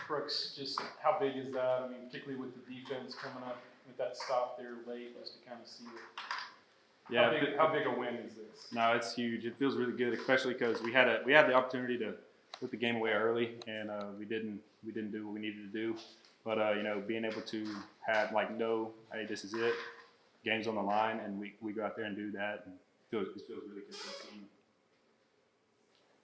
Brooks, just how big is that? I mean, particularly with the defense coming up with that stop there late, just to kind of see it. Yeah, how big a win is this? No, it's huge. It feels really good, especially because we had the opportunity to put the game away early, and we didn't do what we needed to do. But being able to have know, hey, this is it, game's on the line, and we go out there and do that, and it feels really good for the team.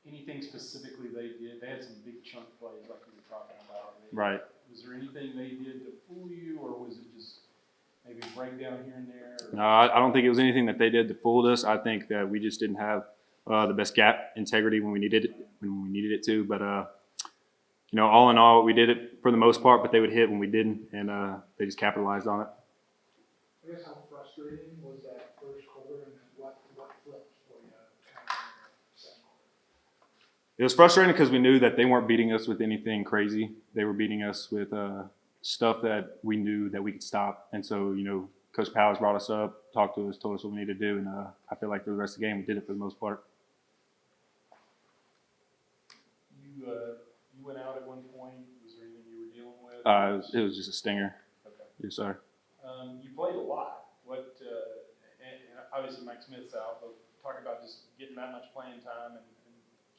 Anything specifically they did? They had some big chunk plays like we were talking about. Right. Was there anything they did to fool you, or was it just maybe a breakdown here and there? Or? No, I don't think it was anything that they did that fooled us. I think that we just didn't have the best gap integrity when we needed it to. But all in all, we did it for the most part. But they would hit when we didn't, and they just capitalized on it. I guess how frustrating was that first quarter, and what flipped for you? It was frustrating because we knew that they weren't beating us with anything crazy. They were beating us with stuff that we knew that we could stop. And so, Coach Powers brought us up, talked to us, told us what we needed to do, and I feel like for the rest of the game we did it for the most part. You went out at one point. Was there anything you were dealing with? It was just a stinger. Okay. Yes, sir. You played a lot. What? And obviously Mike Smith's out, but talk about just getting that much playing time and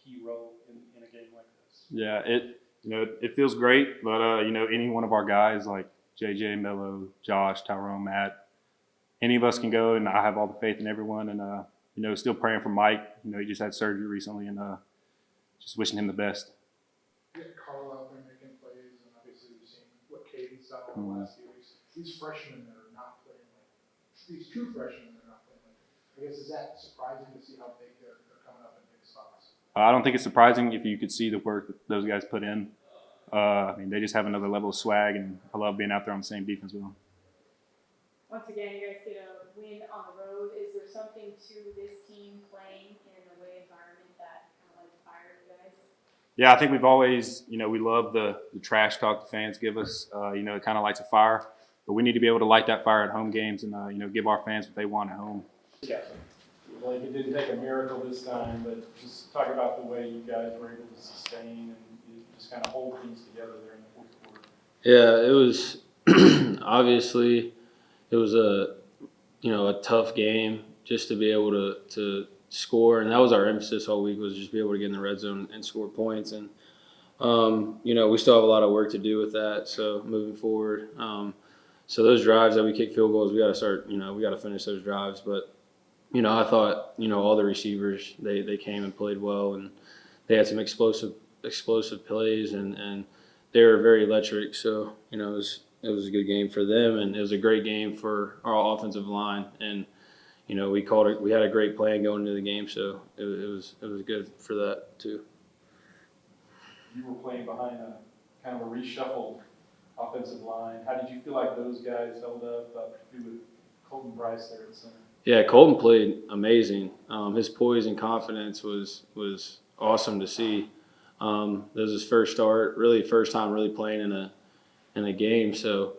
key role in a game like this. Yeah, it feels great, but any one of our guys like JJ, Mello, Josh, Tyrone, Matt, any of us can go, and I have all the faith in everyone. And still praying for Mike. He just had surgery recently, and just wishing him the best. You get Carl out there making plays, and obviously we've seen what Katie's done in the last few weeks. These freshmen that are not playing these two freshmen that are not playing I guess, is that surprising to see how big they're coming up in big spots? I don't think it's surprising if you could see the work that those guys put in. They just have another level of swag, and I love being out there on the same defense with them. Once again, you guys get a win on the road. Is there something to this team playing in an away environment that kind of inspired you guys? Yeah, I think we've always, we love the trash talk the fans give us. It kind of lights a fire, but we need to be able to light that fire at home games and, give our fans what they want at home. Yeah. Like it didn't take a miracle this time, but just talk about the way you guys were able to sustain and just kind of hold things together there in the fourth quarter. Yeah, it was obviously it was a tough game just to be able to score, and that was our emphasis all week, was just be able to get in the red zone and score points. And we still have a lot of work to do with that. So moving forward, so those drives that we kick field goals, we got to start. We got to finish those drives, but. I thought, all the receivers, they came and played well, and they had some explosive plays, and they were very electric. So, it was a good game for them, and it was a great game for our offensive line. And, we had a great plan going into the game, so it was good for that too. You were playing behind a kind of a reshuffled offensive line. How did you feel like those guys held up, particularly with Colton Bryce there at center? Yeah, Colton played amazing. His poise and confidence was awesome to see. That was his first start, really first time really playing in a game. So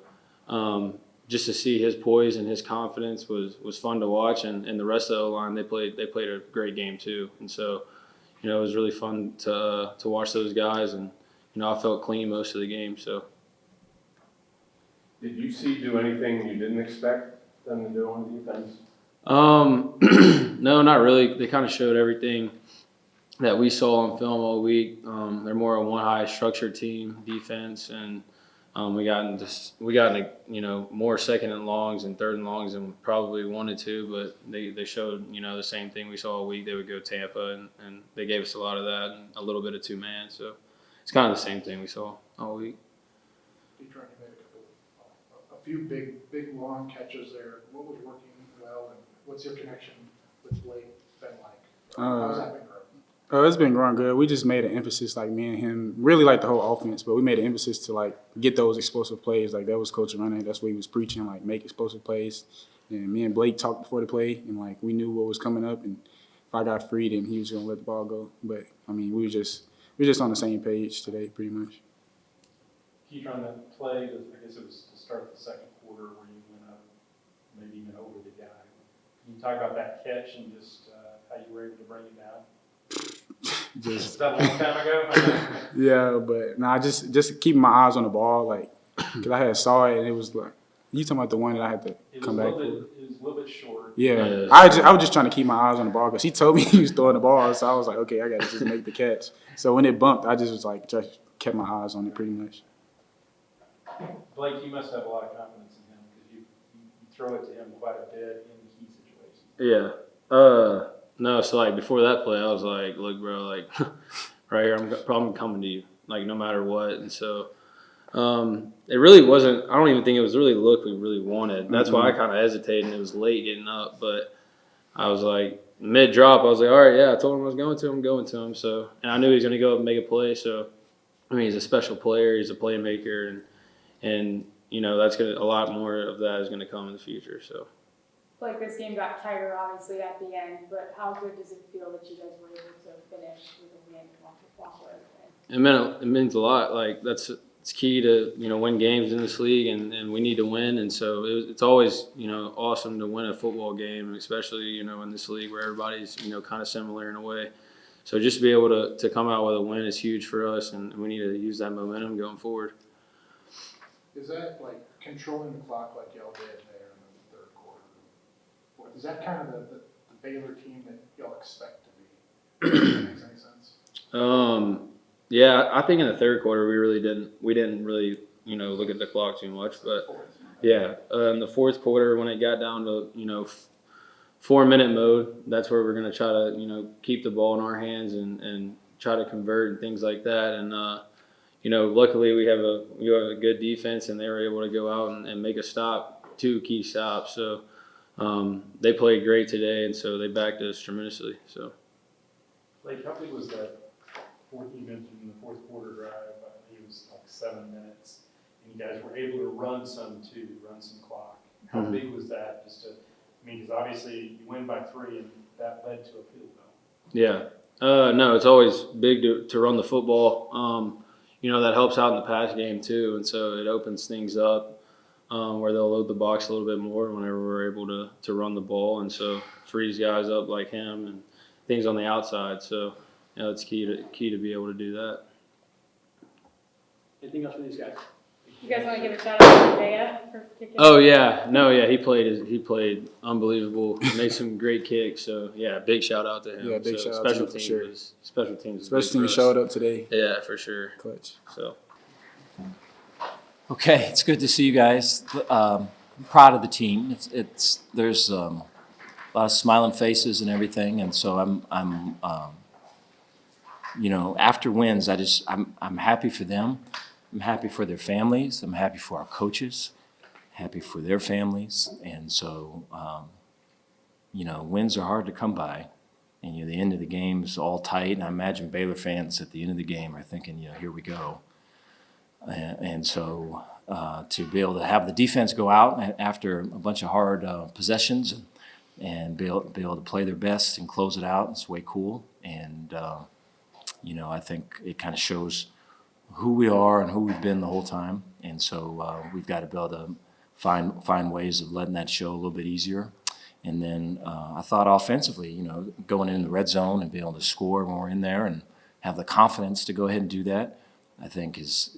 just to see his poise and his confidence was fun to watch. And the rest of the O-line, they played a great game too. And so it was really fun to watch those guys. And I felt clean most of the game. So. Did you do anything you didn't expect them to do on defense? No, not really. They kind of showed everything that we saw on film all week. They're more a one-high structured team defense, and we got into more second and longs and third and longs than we probably wanted to, but they showed the same thing we saw all week. They would go Tampa, and they gave us a lot of that and a little bit of two-man. So it's kind of the same thing we saw all week. Ketron, you made a few big long catches there. What was working well, and what's your connection with Blake been like? How's that been growing? It's been growing good. We just made an emphasis, like me and him, really like the whole offense, but we made an emphasis to get those explosive plays. Like that was Coach Aranda. That's what he was preaching, make explosive plays. And me and Blake talked before the play, and we knew what was coming up. And if I got free, then he was gonna let the ball go. But we were just on the same page today, pretty much. Ketron, that play, I guess it was to start the second quarter where you went up, maybe even over the guy. Can you talk about that catch and just how you were able to bring it down? just Is that a long time ago? yeah, but nah, just keeping my eyes on the ball, like, cause I had saw it and it was like, you talking about the one that I had to It was come a back little for? bit, it was a little bit short. Yeah, Yeah. I was just trying to keep my eyes on the ball because he told me he was throwing the ball, so I was like, okay, I got to just make the catch. So when it bumped, I just was like, just kept my eyes on it pretty much. Blake, you must have a lot of confidence in him because you throw it to him quite a bit in key situations. Yeah. No, so like before that play, I was like, look, bro, like right here, I'm probably coming to you, like no matter what. And so it really wasn't. I don't even think it was really the look we really wanted. That's why I kind of hesitated. And it was late getting up, but I was like mid drop. I was like, all right, yeah. I told him I was going to him. I'm going to him. So, and I knew he was going to go up and make a play. So, I mean, he's a special player. He's a playmaker, and you know that's gonna a lot more of that is going to come in the future. So. Like this game got tighter, obviously, at the end, but how good does it feel that you guys were able to finish with a win and walk away with a win? It means a lot. Like it's key to win games in this league, and we need to win. And so it's always awesome to win a football game, especially in this league where everybody's kind of similar in a way. So just to be able to come out with a win is huge for us, and we need to use that momentum going forward. Is that like controlling the clock like y'all did there in the third quarter? Or is that kind of the Baylor team that y'all expect to be? Does that make any sense? Yeah, I think in the third quarter we didn't really look at the clock too much, but yeah, in the fourth quarter when it got down to 4-minute mode, that's where we're gonna try to keep the ball in our hands and try to convert and things like that. And luckily we have a good defense, and they were able to go out and make a stop, 2 key stops. So they played great today, and so they backed us tremendously. So. Blake, how big was that fourth you mentioned in the fourth quarter drive? I think it was like 7 minutes, and you guys were able to run some clock. How big was that? Because obviously you win by 3, and that led to a field goal. Yeah. No, it's always big to run the football. That helps out in the pass game too, and so it opens things up where they'll load the box a little bit more whenever we're able to run the ball, and so frees guys up like him and things on the outside. So it's key to be able to do that. Anything else for these guys? You guys want to give a shout out to Isaiah for kicking? Oh yeah, no, yeah, he played unbelievable. Made some great kicks. So yeah, big shout out to him. Yeah, big shout out to him for sure. Special teams. Special teams showed up today. Yeah, for sure. Clutch. So. Okay, it's good to see you guys. I'm proud of the team. There's a lot of smiling faces and everything, and so I'm after wins, I'm happy for them. I'm happy for their families. I'm happy for our coaches. Happy for their families, and so wins are hard to come by. And the end of the game is all tight, and I imagine Baylor fans at the end of the game are thinking, here we go. And so to be able to have the defense go out after a bunch of hard possessions and be able to play their best and close it out, it's way cool. And, I think it kind of shows who we are and who we've been the whole time. And so we've got to be able to find ways of letting that show a little bit easier. And then I thought offensively, going in the red zone and being able to score when we're in there and have the confidence to go ahead and do that, I think is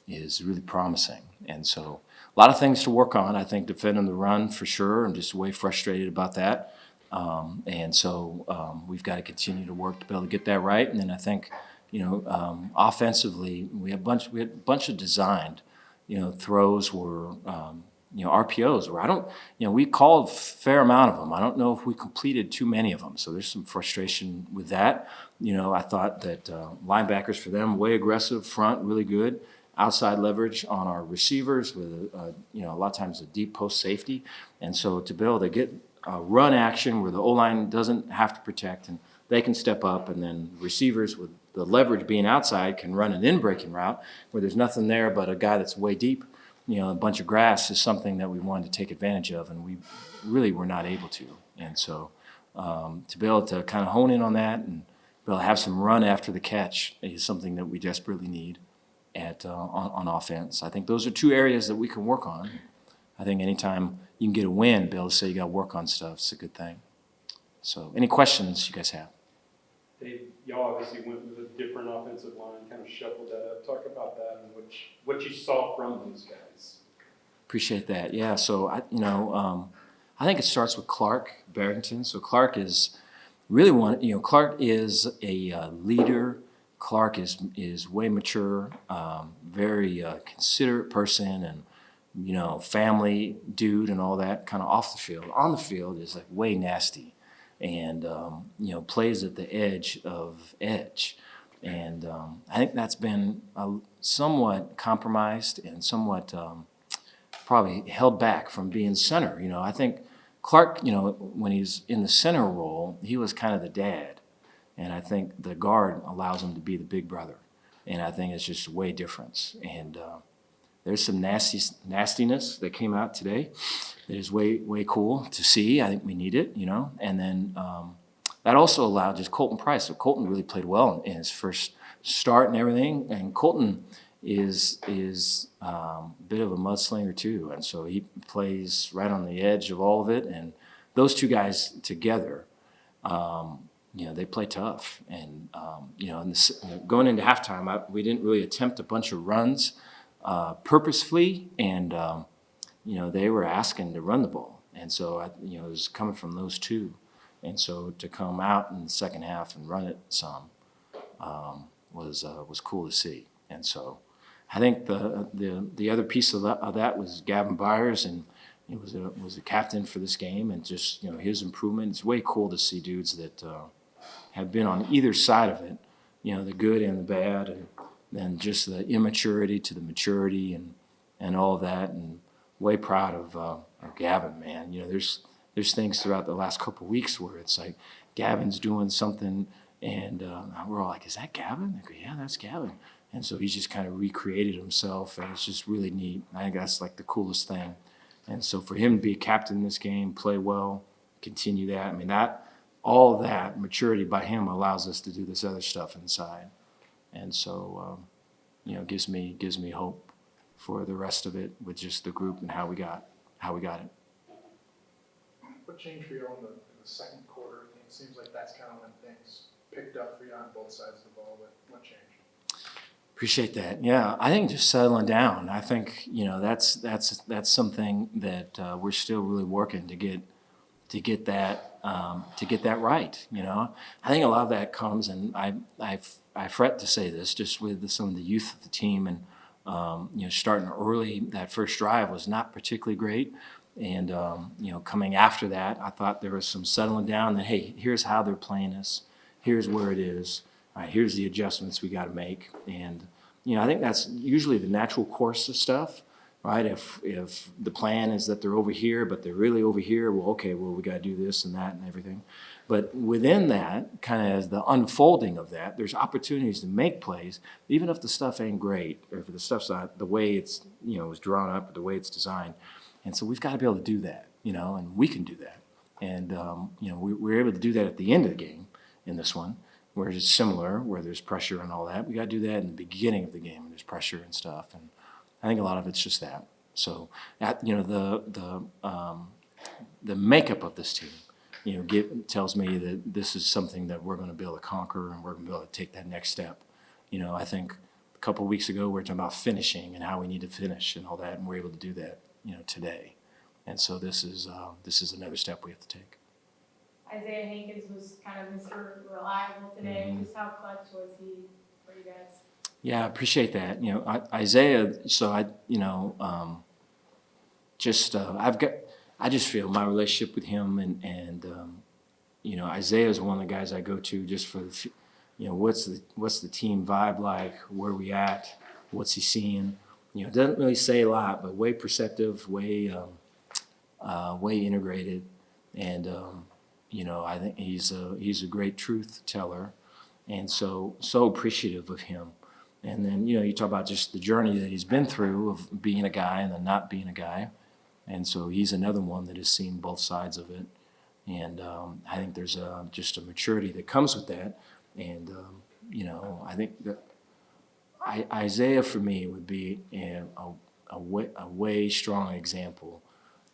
really promising. And so a lot of things to work on. I think defending the run for sure. I'm just way frustrated about that. And so we've got to continue to work to be able to get that right. And then I think, offensively, we had a bunch of designed, throws were, RPOs where we called a fair amount of them. I don't know if we completed too many of them. So there's some frustration with that. I thought that linebackers for them, way aggressive, front, really good. Outside leverage on our receivers with, a lot of times a deep post safety. And so to be able to get run action where the O-line doesn't have to protect and they can step up, and then receivers with the leverage being outside can run an in-breaking route where there's nothing there but a guy that's way deep. A bunch of grass is something that we wanted to take advantage of, and we really were not able to. And so to be able to kind of hone in on that and be able to have some run after the catch is something that we desperately need on offense. I think those are 2 areas that we can work on. I think anytime you can get a win, be able to say you got to work on stuff, it's a good thing. So any questions you guys have? Dave, y'all obviously went with a different offensive line, kind of shuffled that up. Talk about that and what you saw from those guys. Appreciate that. Yeah. So I think it starts with Clark Barrington. So Clark is really one. Clark is a leader. Clark is way mature, very considerate person, and family dude and all that. Kind of off the field. On the field is like way nasty, and plays at the edge of edge. And I think that's been somewhat compromised and somewhat probably held back from being center. I think Clark, when he's in the center role, he was kind of the dad. And I think the guard allows him to be the big brother. And I think it's just way different. And there's some nastiness that came out today that is way cool to see. I think we need it, And then that also allowed just Colton Price. So Colton really played well in his first start and everything. And Colton is a bit of a mudslinger too, and so he plays right on the edge of all of it. And those two guys together, they play tough. And going into halftime, we didn't really attempt a bunch of runs purposefully, and they were asking to run the ball, and so it was coming from those two, and so to come out in the second half and run it some was cool to see, and so. I think the other piece of that was Gavin Byers, and he was a captain for this game, and just his improvement. It's way cool to see dudes that have been on either side of it, the good and the bad, and then just the immaturity to the maturity and all of that. And way proud of Gavin, man. There's things throughout the last couple of weeks where it's like Gavin's doing something, and we're all like, "Is that Gavin?" I go, "Yeah, that's Gavin." And so he's just kind of recreated himself, and it's just really neat. I think that's like the coolest thing. And so for him to be a captain in this game, play well, continue that. I mean, all that maturity by him allows us to do this other stuff inside. And so, gives me hope for the rest of it with just the group and how we got it. What changed for you in the second quarter? It seems like that's kind of when things picked up for you on both sides of the ball. What changed? Appreciate that. Yeah, I think just settling down. I think that's something that we're still really working to get that right. I think a lot of that comes, and I fret to say this, just with some of the youth of the team, and starting early. That first drive was not particularly great, and coming after that, I thought there was some settling down. That hey, here's how they're playing us. Here's where it is. All right, here's the adjustments we got to make. And, I think that's usually the natural course of stuff, right? If the plan is that they're over here, but they're really over here, we got to do this and that and everything. But within that, kind of as the unfolding of that, there's opportunities to make plays, even if the stuff ain't great, or if the stuff's not the way it's, was drawn up, or the way it's designed. And so we've got to be able to do that, and we can do that. And, we're able to do that at the end of the game in this one. Where it's similar, where there's pressure and all that. We got to do that in the beginning of the game, and there's pressure and stuff. And I think a lot of it's just that. So, the makeup of this team, tells me that this is something that we're going to be able to conquer, and we're going to be able to take that next step. I think a couple of weeks ago we were talking about finishing and how we need to finish and all that, and we're able to do that, today. And so this is another step we have to take. Isaiah Hankins was kind of Mr. Reliable today. Mm-hmm. Just how clutch was he for you guys? Yeah, I appreciate that. Isaiah. So I just feel my relationship with him and Isaiah is one of the guys I go to just for what's the team vibe like, where we at, what's he seeing. Doesn't really say a lot, but way perceptive, way integrated, and. I think he's a great truth teller, and so appreciative of him. And then you talk about just the journey that he's been through of being a guy and then not being a guy, and so he's another one that has seen both sides of it. And I think there's just a maturity that comes with that. And I think that Isaiah for me would be a way strong example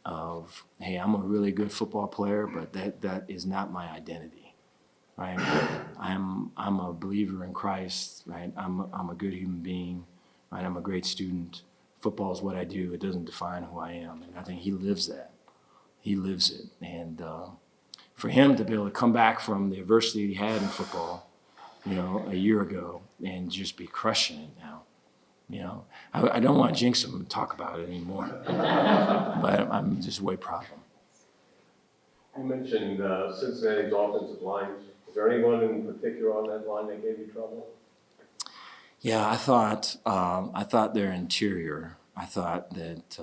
of, hey, I'm a really good football player, but that is not my identity, right? I'm a believer in Christ, right? I'm a good human being, right? I'm a great student. Football is what I do. It doesn't define who I am, and I think he lives that. He lives it, and for him to be able to come back from the adversity he had in football, a year ago, and just be crushing it now. I don't want to jinx him and talk about it anymore, but I'm just way proud of him. You mentioned Cincinnati's offensive line. Is there anyone in particular on that line that gave you trouble? Yeah, I thought their interior. I thought that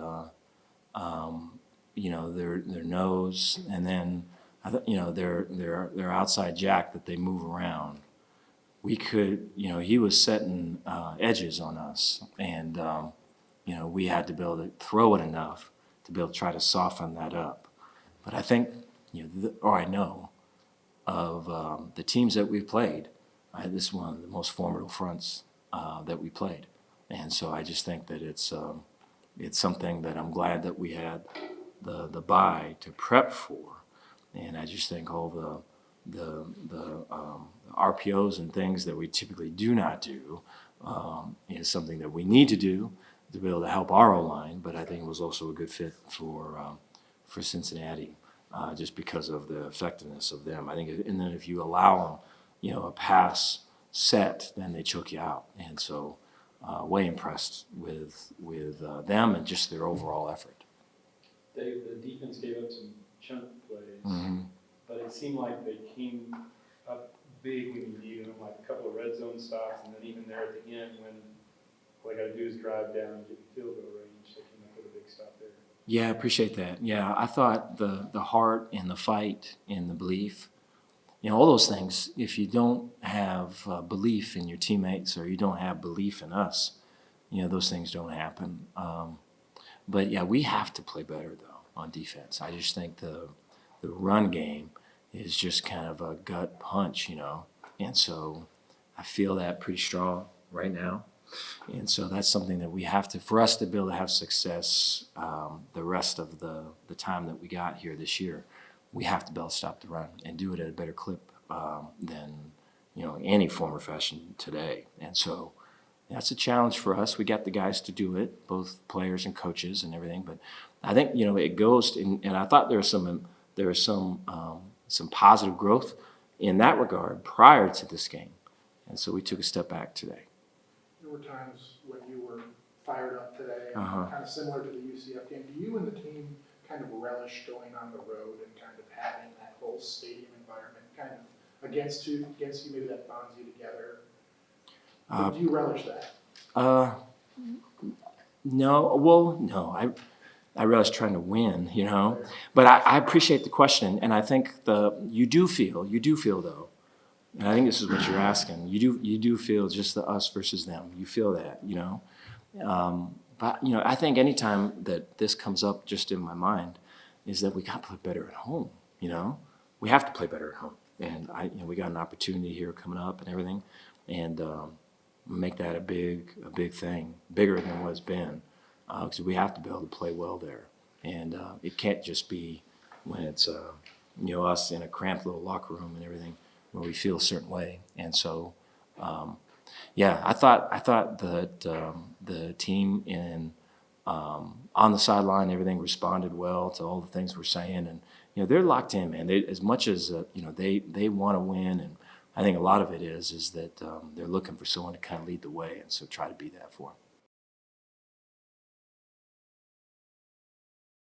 their nose, and then their outside jack that they move around. We could, he was setting edges on us, and we had to be able to throw it enough to be able to try to soften that up. But I think, I know of the teams that we've played, this is one of the most formidable fronts that we played, and so I just think that it's something that I'm glad that we had the bye to prep for, and I just think all the RPOs and things that we typically do not do is something that we need to do to be able to help our O-line, but I think it was also a good fit for Cincinnati just because of the effectiveness of them. I think, and then if you allow them, a pass set, then they choke you out, and so way impressed with them and just their overall effort. Dave, the defense gave up some chunk plays, Mm-hmm. but it seemed like they came up big when you needed them, like a couple of red zone stops, and then even there at the end when all they got to do is drive down and get in field goal range, they came up with a big stop there. Yeah, I appreciate that. Yeah, I thought the heart and the fight and the belief, all those things, if you don't have belief in your teammates or you don't have belief in us, those things don't happen. But yeah, we have to play better though on defense. I just think the run game is just kind of a gut punch, and so I feel that pretty strong right now. And so that's something that we have to, for us to be able to have success the rest of the time that we got here this year, we have to be able to stop the run and do it at a better clip than any form or fashion today. And so that's a challenge for us. We got the guys to do it, both players and coaches and everything. But I think it goes, and I thought there was some positive growth in that regard prior to this game, and so we took a step back today. There were times when you were fired up today, Uh-huh. kind of similar to the UCF game. Do you and the team kind of relish going on the road and kind of having that whole stadium environment kind of against you, maybe that bonds you together? Do you relish that? No. Well, no. I relish trying to win, But I appreciate the question, and I think you do feel though, and I think this is what you're asking. You do feel just the us versus them. You feel that, But I think anytime that this comes up just in my mind is that we got to play better at home. We have to play better at home, and we got an opportunity here coming up and everything, and make that a big thing, bigger than what it's been, because we have to be able to play well there, and it can't just be when it's us in a cramped little locker room and everything where we feel a certain way, and so. I thought that the team on the sideline, everything responded well to all the things we're saying, and they're locked in, man. They, as much as they want to win, and I think a lot of it is that they're looking for someone to kind of lead the way, and so try to be that for them.